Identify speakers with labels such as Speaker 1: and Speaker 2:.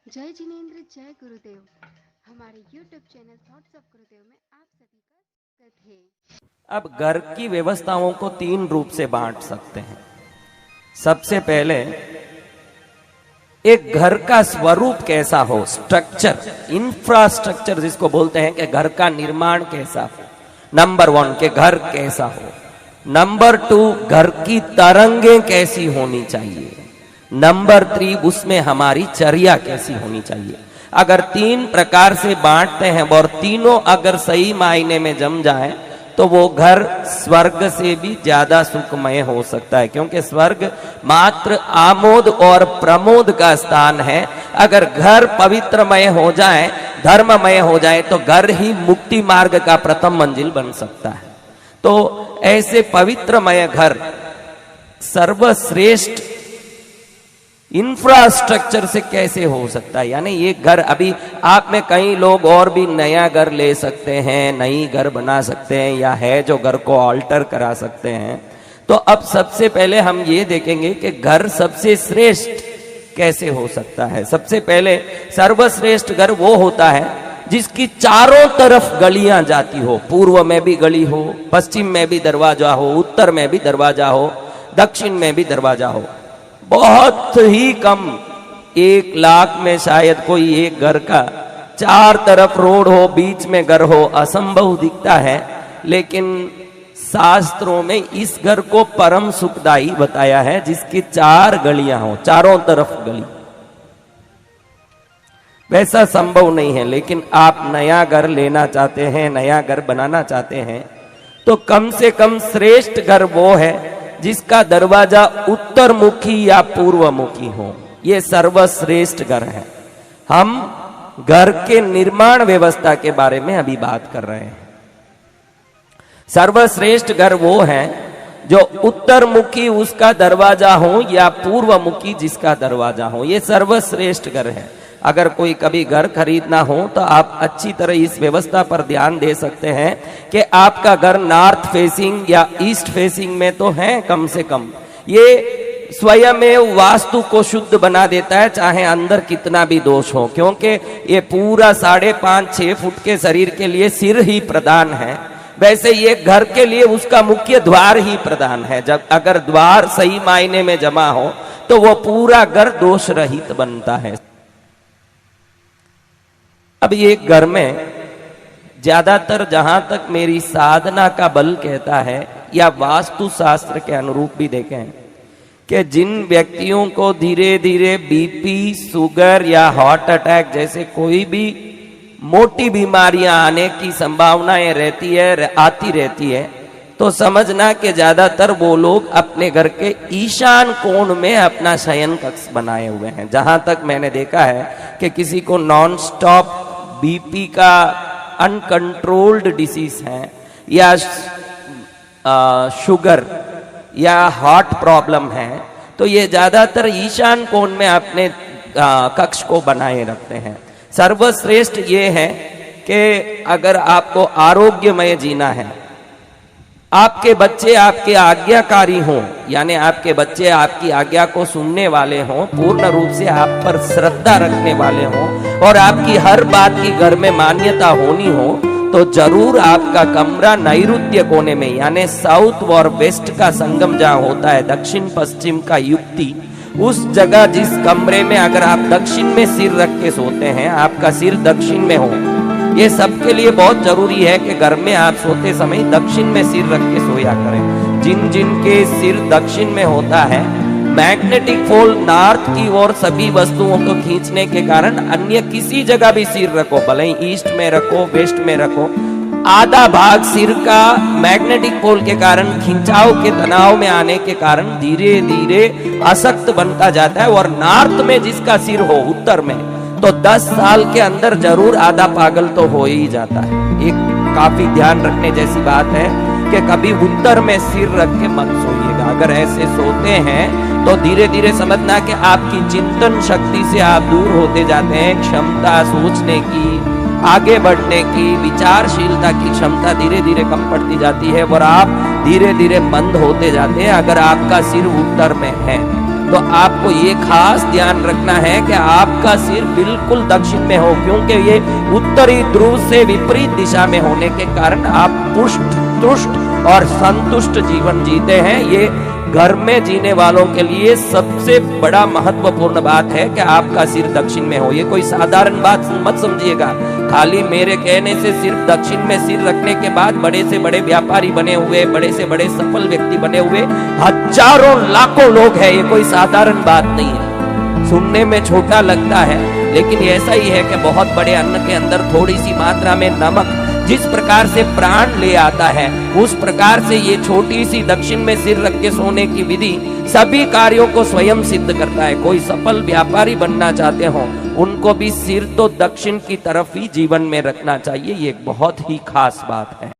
Speaker 1: जय जिनेन्द्र, जय गुरुदेव। हमारे YouTube चैनल थॉट्स ऑफ गुरुदेव में आप सभी का स्वागत है।
Speaker 2: अब घर की व्यवस्थाओं को तीन रूप से बांट सकते हैं। सबसे पहले एक घर का स्वरूप कैसा हो, स्ट्रक्चर, इंफ्रास्ट्रक्चर जिसको बोलते हैं कि घर का निर्माण कैसा हो। नंबर 1 के घर कैसा हो। नंबर 2 घर की तरंगें कैसी होनी चाहिए। नंबर 3 उसमें हमारी चर्या कैसी होनी चाहिए। अगर 3 प्रकार से बांटते हैं और तीनों अगर सही मायने में जम जाए तो वो घर स्वर्ग से भी ज्यादा सुखमय हो सकता है, क्योंकि स्वर्ग मात्र आमोद और प्रमोद का स्थान है। अगर घर पवित्रमय हो जाए, धर्ममय हो जाए तो घर ही मुक्ति मार्ग का प्रथम मंजिल बन सकता है। तो ऐसे पवित्रमय घर सर्वश्रेष्ठ इंफ्रास्ट्रक्चर से कैसे हो सकता है। यानी ये घर, अभी आप में कई लोग और भी नया घर ले सकते हैं, नई घर बना सकते हैं, या है जो घर को ऑल्टर करा सकते हैं। तो अब सबसे पहले हम ये देखेंगे कि घर सबसे श्रेष्ठ कैसे हो सकता है। सबसे पहले सर्वश्रेष्ठ घर वो होता है जिसकी चारों तरफ गलियां जाती हो। पूर्व में भी गली हो, पश्चिम में भी दरवाजा हो, उत्तर में भी दरवाजा हो, दक्षिण में भी दरवाजा हो। बहुत ही कम 1 लाख में शायद कोई एक घर का 4 तरफ रोड हो, बीच में घर हो, असंभव दिखता है। लेकिन शास्त्रों में इस घर को परम सुखदायी बताया है जिसकी 4 गलियां हो, चारों तरफ गली। वैसा संभव नहीं है, लेकिन आप नया घर लेना चाहते हैं, नया घर बनाना चाहते हैं, तो कम से कम श्रेष्ठ घर वो है जिसका दरवाजा उत्तर मुखी या पूर्व मुखी हो। ये सर्वश्रेष्ठ घर है। हम घर के निर्माण व्यवस्था के बारे में अभी बात कर रहे हैं। सर्वश्रेष्ठ घर वो है जो उत्तर मुखी उसका दरवाजा हो या पूर्व मुखी जिसका दरवाजा हो। ये सर्वश्रेष्ठ घर है। अगर कोई कभी घर खरीदना हो तो आप अच्छी तरह इस व्यवस्था पर ध्यान दे सकते हैं कि आपका घर नॉर्थ फेसिंग या ईस्ट फेसिंग में तो है कम से कम। ये स्वयं में वास्तु को शुद्ध बना देता है, चाहे अंदर कितना भी दोष हो, क्योंकि ये पूरा 5.5-6 फुट के शरीर के लिए सिर ही प्रधान है। वैसे ये घर के लिए उसका मुख्य द्वार ही प्रधान है। जब अगर द्वार सही मायने में जमा हो तो वो पूरा घर दोष रहित बनता है। अब ये घर में ज्यादातर, जहां तक मेरी साधना का बल कहता है या वास्तु शास्त्र के अनुरूप भी देखें, कि जिन व्यक्तियों को धीरे धीरे बीपी, शुगर या हार्ट अटैक जैसे कोई भी मोटी बीमारियां आने की संभावनाएं रहती है, आती रहती है, तो समझना कि ज्यादातर वो लोग अपने घर के ईशान कोण में अपना शयन कक्ष बनाए हुए हैं। जहां तक मैंने देखा है कि किसी को नॉन स्टॉप बीपी का अनकंट्रोल्ड डिसीज है, या शुगर या हार्ट प्रॉब्लम है, तो ये ज्यादातर ईशान कोण में अपने कक्ष को बनाए रखते हैं। सर्वश्रेष्ठ ये है कि अगर आपको आरोग्यमय जीना है, आपके बच्चे आपके आज्ञाकारी हों, यानी आपके बच्चे आपकी आज्ञा को सुनने वाले हों, पूर्ण रूप से आप पर श्रद्धा रखने वाले हों, और आपकी हर बात की घर में मान्यता होनी हो, तो जरूर आपका कमरा नैऋत्य कोने में, यानी साउथ और वेस्ट का संगम जहां होता है, दक्षिण पश्चिम का युक्ति, उस जगह जिस कमरे में अगर आप दक्षिण में सिर रख के सोते हैं, आपका सिर दक्षिण में हो। ये सबके लिए बहुत जरूरी है कि घर में आप सोते समय दक्षिण में सिर रख के सोया करें। जिन जिन के सिर दक्षिण में होता है, मैग्नेटिक फोल्ड नॉर्थ की ओर सभी वस्तुओं को खींचने के कारण अन्य किसी जगह भी सिर रखो, भले ही ईस्ट में रखो, वेस्ट में रखो, आधा भाग सिर का मैग्नेटिक पोल के कारण, खिंचाव के तनाव में आने के कारण धीरे धीरे अशक्त बनता जाता है। और नॉर्थ में जिसका सिर हो, उत्तर में, तो 10 साल के अंदर जरूर आधा पागल तो हो ही जाता है। एक काफी ध्यान रखने जैसी बात है कि कभी उत्तर में सिर रख के मत सोइएगा। अगर ऐसे सोते हैं तो धीरे धीरे समझना कि आपकी चिंतन शक्ति से आप दूर होते जाते हैं। क्षमता सोचने की, आगे बढ़ने की, विचारशीलता की क्षमता धीरे धीरे कम पड़ती जाती है और आप धीरे धीरे मंद होते जाते हैं अगर आपका सिर उत्तर में है। तो आपको ये खास ध्यान रखना है कि आपका सिर बिल्कुल दक्षिण में हो, क्योंकि ये उत्तरी ध्रुव से विपरीत दिशा में होने के कारण आप पुष्ट तुष्ट और संतुष्ट जीवन जीते हैं। ये घर में जीने वालों के लिए सबसे बड़ा महत्वपूर्ण बात है कि आपका सिर दक्षिण में हो। ये कोई साधारण बात मत समझिएगा। खाली मेरे कहने से सिर्फ दक्षिण में सिर रखने के बाद बड़े से बड़े व्यापारी बने हुए, बड़े से बड़े सफल व्यक्ति बने हुए हजारों लाखों लोग हैं। ये कोई साधारण बात नहीं है। सुनने में छोटा लगता है, लेकिन ऐसा ही है कि बहुत बड़े अन्न के अंदर थोड़ी सी मात्रा में नमक जिस प्रकार से प्राण ले आता है, उस प्रकार से ये छोटी सी दक्षिण में सिर रख के सोने की विधि सभी कार्यों को स्वयं सिद्ध करता है। कोई सफल व्यापारी बनना चाहते हो, उनको भी सिर तो दक्षिण की तरफ ही जीवन में रखना चाहिए। ये एक बहुत ही खास बात है।